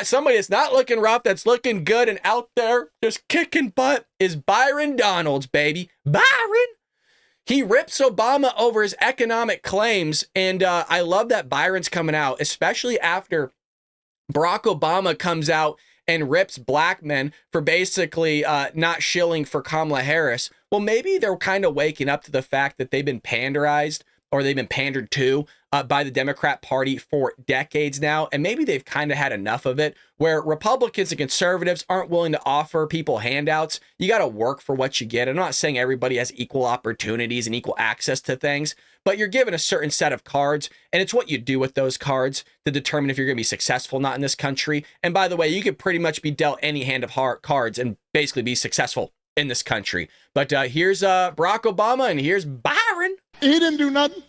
Somebody that's not looking rough, that's looking good and out there just kicking butt is Byron Donalds, baby. Byron! He rips Obama over his economic claims, and I love that Byron's coming out, especially after Barack Obama comes out and rips black men for basically not shilling for Kamala Harris. Well, maybe they're kind of waking up to the fact that they've been panderized or they've been pandered to by the Democrat Party for decades now. And maybe they've kind of had enough of it, where Republicans and conservatives aren't willing to offer people handouts. You got to work for what you get. I'm not saying everybody has equal opportunities and equal access to things, but you're given a certain set of cards, and it's what you do with those cards to determine if you're going to be successful or not in this country. And by the way, you could pretty much be dealt any hand of heart cards and basically be successful in this country. But here's Barack Obama, and here's Byron. He didn't do nothing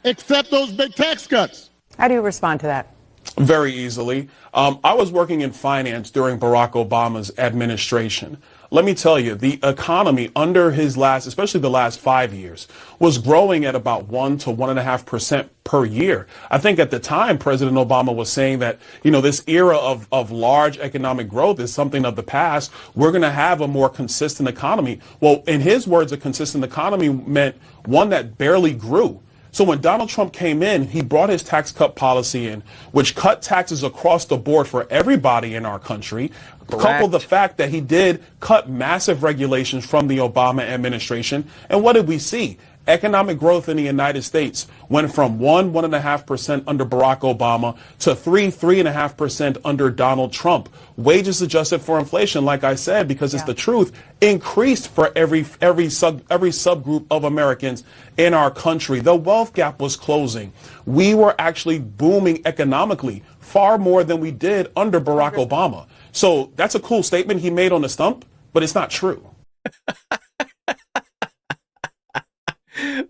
except those big tax cuts. How do you respond to that? Very easily. I was working in finance during Barack Obama's administration. Let me tell you, the economy under his especially the last 5 years, was growing at about 1 to 1.5% per year. I think at the time, President Obama was saying that, this era of large economic growth is something of the past. We're going to have a more consistent economy. Well, in his words, a consistent economy meant one that barely grew. So when Donald Trump came in, he brought his tax cut policy in, which cut taxes across the board for everybody in our country. Correct. Couple the fact that he did cut massive regulations from the Obama administration. And what did we see? Economic growth in the United States went from 1.5% under Barack Obama to 3.5% under Donald Trump. Wages adjusted for inflation, like I said, because it's the truth, increased for every subgroup of Americans in our country. The wealth gap was closing. We were actually booming economically far more than we did under Barack Obama. So that's a cool statement he made on the stump, but it's not true.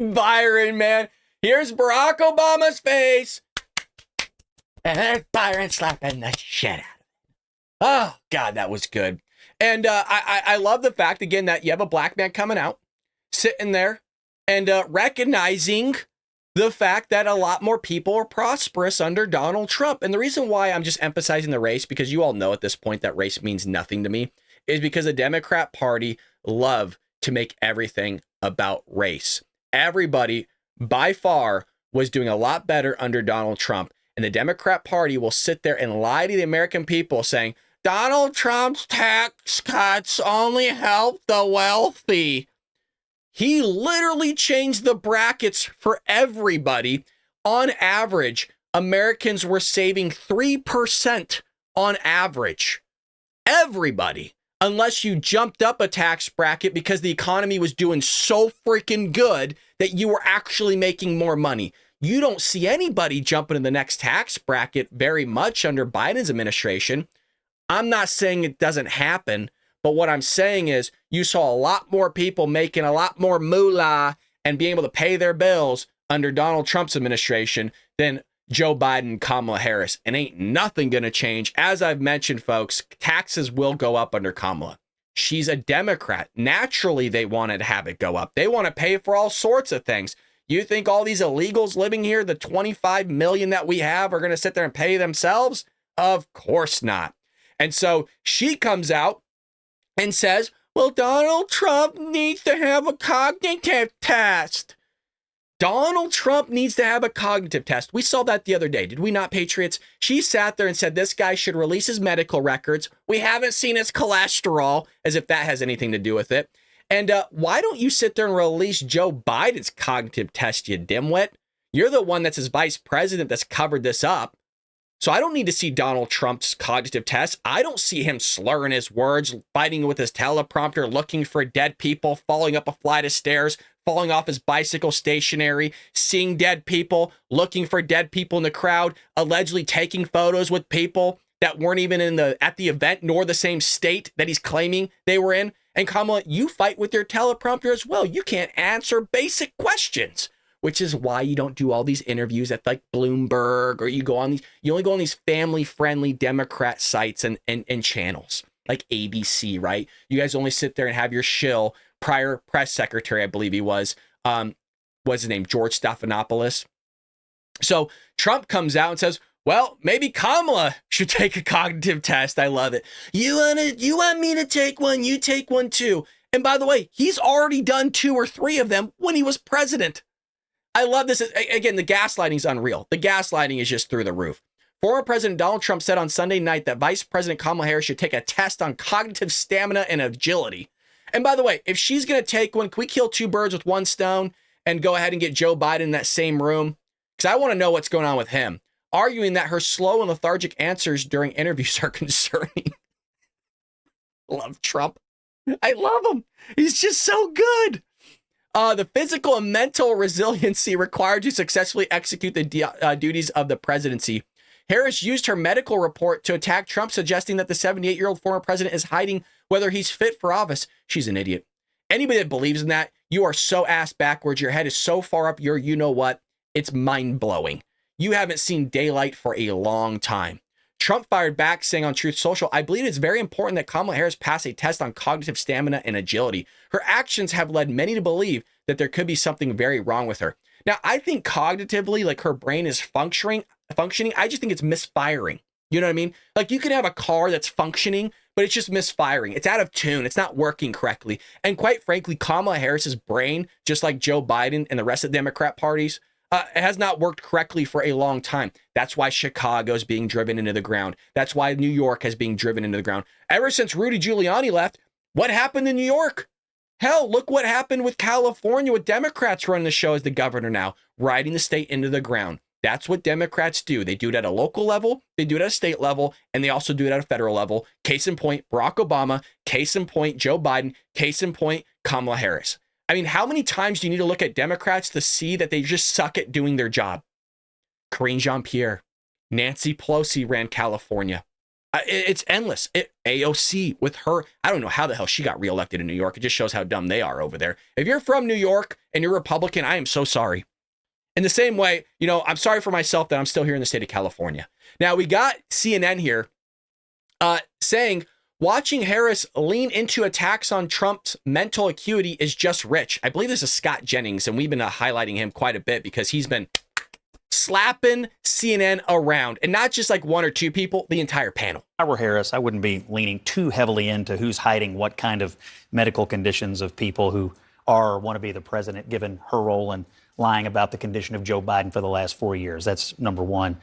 Byron, man. Here's Barack Obama's face. And there's Byron slapping the shit out of it. Oh, God, that was good. And I love the fact, again, that you have a black man coming out, sitting there, and recognizing the fact that a lot more people are prosperous under Donald Trump. And the reason why I'm just emphasizing the race, because you all know at this point that race means nothing to me, is because the Democrat Party love to make everything about race. Everybody, by far, was doing a lot better under Donald Trump. And the Democrat Party will sit there and lie to the American people saying, Donald Trump's tax cuts only help the wealthy. He literally changed the brackets for everybody. On average, Americans were saving 3% on average. Everybody. Unless you jumped up a tax bracket because the economy was doing so freaking good that you were actually making more money. You don't see anybody jumping in the next tax bracket very much under Biden's administration. I'm not saying it doesn't happen, but what I'm saying is you saw a lot more people making a lot more moolah and being able to pay their bills under Donald Trump's administration than Joe Biden and Kamala Harris. And ain't nothing going to change. As I've mentioned, folks, taxes will go up under Kamala. She's a Democrat. Naturally, they wanted to have it go up. They want to pay for all sorts of things. You think all these illegals living here, the 25 million that we have, are going to sit there and pay themselves? Of course not. And so she comes out and says, well, Donald Trump needs to have a cognitive test. Donald Trump needs to have a cognitive test. We saw that the other day. Did we not, Patriots? She sat there and said this guy should release his medical records. We haven't seen his cholesterol, as if that has anything to do with it. And why don't you sit there and release Joe Biden's cognitive test, you dimwit? You're the one that's his vice president that's covered this up. So I don't need to see Donald Trump's cognitive test. I don't see him slurring his words, fighting with his teleprompter, looking for dead people, falling up a flight of stairs, falling off his bicycle stationary, seeing dead people, looking for dead people in the crowd, allegedly taking photos with people that weren't even at the event nor the same state that he's claiming they were in. And Kamala, you fight with your teleprompter as well. You can't answer basic questions, which is why you don't do all these interviews at like Bloomberg, or you only go on these family-friendly Democrat sites and channels like ABC, right? You guys only sit there and have your shill. Prior press secretary, I believe he was, what's his name? George Stephanopoulos. So Trump comes out and says, Well, maybe Kamala should take a cognitive test. I love it. You want me to take one? You take one too. And by the way, he's already done 2 or 3 of them when he was president. I love this. Again, the gaslighting is unreal. The gaslighting is just through the roof. Former President Donald Trump said on Sunday night that Vice President Kamala Harris should take a test on cognitive stamina and agility. And by the way, if she's going to take one, can we kill 2 birds with 1 stone and go ahead and get Joe Biden in that same room? Because I want to know what's going on with him. Arguing that her slow and lethargic answers during interviews are concerning. Love Trump. I love him. He's just so good. The physical and mental resiliency required to successfully execute the duties of the presidency. Harris used her medical report to attack Trump, suggesting that the 78-year-old former president is hiding whether he's fit for office. She's an idiot. Anybody that believes in that, you are so ass backwards. Your head is so far up your you-know-what. It's mind-blowing. You haven't seen daylight for a long time. Trump fired back, saying on Truth Social, I believe it's very important that Kamala Harris pass a test on cognitive stamina and agility. Her actions have led many to believe that there could be something very wrong with her. Now, I think cognitively, like her brain is functioning. I just think it's misfiring. You know what I mean? Like you could have a car that's functioning, but it's just misfiring. It's out of tune. It's not working correctly. And quite frankly, Kamala Harris's brain, just like Joe Biden and the rest of the Democrat parties, it has not worked correctly for a long time. That's why Chicago is being driven into the ground. That's why New York is being driven into the ground. Ever since Rudy Giuliani left, what happened in New York? Hell, look what happened with California with Democrats running the show as the governor now, riding the state into the ground. That's what Democrats do. They do it at a local level, they do it at a state level, and they also do it at a federal level. Case in point, Barack Obama. Case in point, Joe Biden. Case in point, Kamala Harris. I mean, how many times do you need to look at Democrats to see that they just suck at doing their job? Karine Jean-Pierre, Nancy Pelosi ran California. It's endless. AOC with her, I don't know how the hell she got reelected in New York. It just shows how dumb they are over there. If you're from New York and you're Republican, I am so sorry. In the same way, you know, I'm sorry for myself that I'm still here in the state of California. Now, we got CNN here saying, watching Harris lean into attacks on Trump's mental acuity is just rich. I believe this is Scott Jennings, and we've been highlighting him quite a bit because he's been slapping CNN around, and not just like 1 or 2 people, the entire panel. If I were Harris, I wouldn't be leaning too heavily into who's hiding what kind of medical conditions of people who are or want to be the president, given her role in lying about the condition of Joe Biden for the last 4 years. That's number one.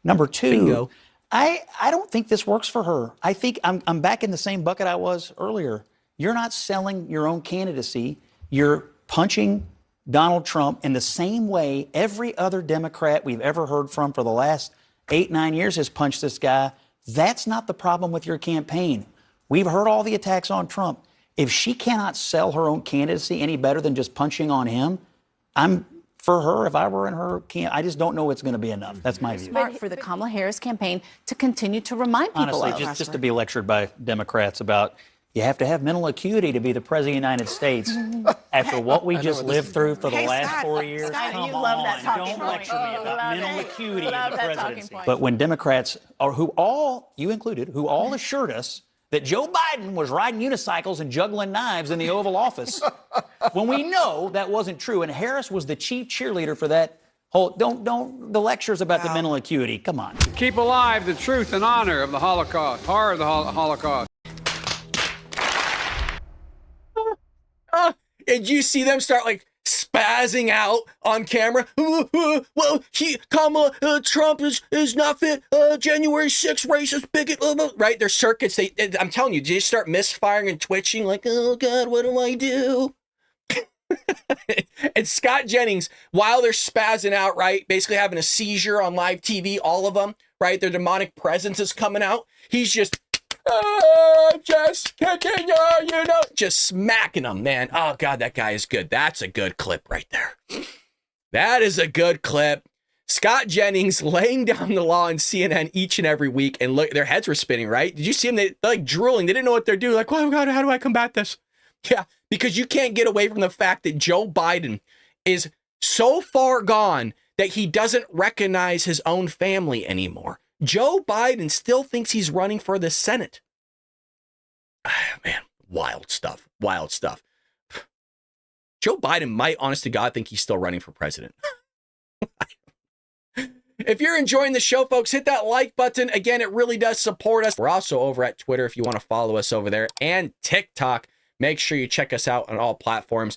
Number two, bingo. I don't think this works for her. I think I'm back in the same bucket I was earlier. You're not selling your own candidacy. You're punching Donald Trump in the same way every other Democrat we've ever heard from for the last 8-9 years has punched this guy. That's not the problem with your campaign. We've heard all the attacks on Trump. If she cannot sell her own candidacy any better than just punching on him, for her, if I were in her camp, I just don't know it's going to be enough. That's my view. Smart for the Kamala Harris campaign to continue to remind people honestly, just to be lectured by Democrats about you have to have mental acuity to be the president of the United States. After what we just lived through for the last 4 years, Scott, come you love that on, talking don't lecture me point. about mental Love acuity in Love the that talking presidency. point. But when Democrats, or who all, you included, who all assured us that Joe Biden was riding unicycles and juggling knives in the Oval Office, when we know that wasn't true, and Harris was the chief cheerleader for that whole, the lectures about the mental acuity, come on. Keep alive the truth and honor of the Holocaust, horror of the Holocaust. Did you see them start like spazzing out on camera? Well, Kamala Trump is not fit. January 6th racist bigot. Right? Their circuits. I'm telling you, they just start misfiring and twitching. Like, oh God, what do I do? And Scott Jennings, while they're spazzing out, right, basically having a seizure on live TV, all of them, right, their demonic presence is coming out. He's just kicking you know, just smacking them, man. Oh God, that guy is good. That's a good clip right there. That is a good clip. Scott Jennings laying down the law on CNN each and every week, and look, their heads were spinning, right? Did you see them? They're like drooling. They didn't know what they're doing. Like, oh God, how do I combat this? Yeah, because you can't get away from the fact that Joe Biden is so far gone that he doesn't recognize his own family anymore. Joe Biden still thinks he's running for the Senate. Man, wild stuff. Wild stuff. Joe Biden might, honest to God, think he's still running for president. If you're enjoying the show, folks, hit that like button. Again, it really does support us. We're also over at Twitter if you want to follow us over there, and TikTok. Make sure you check us out on all platforms.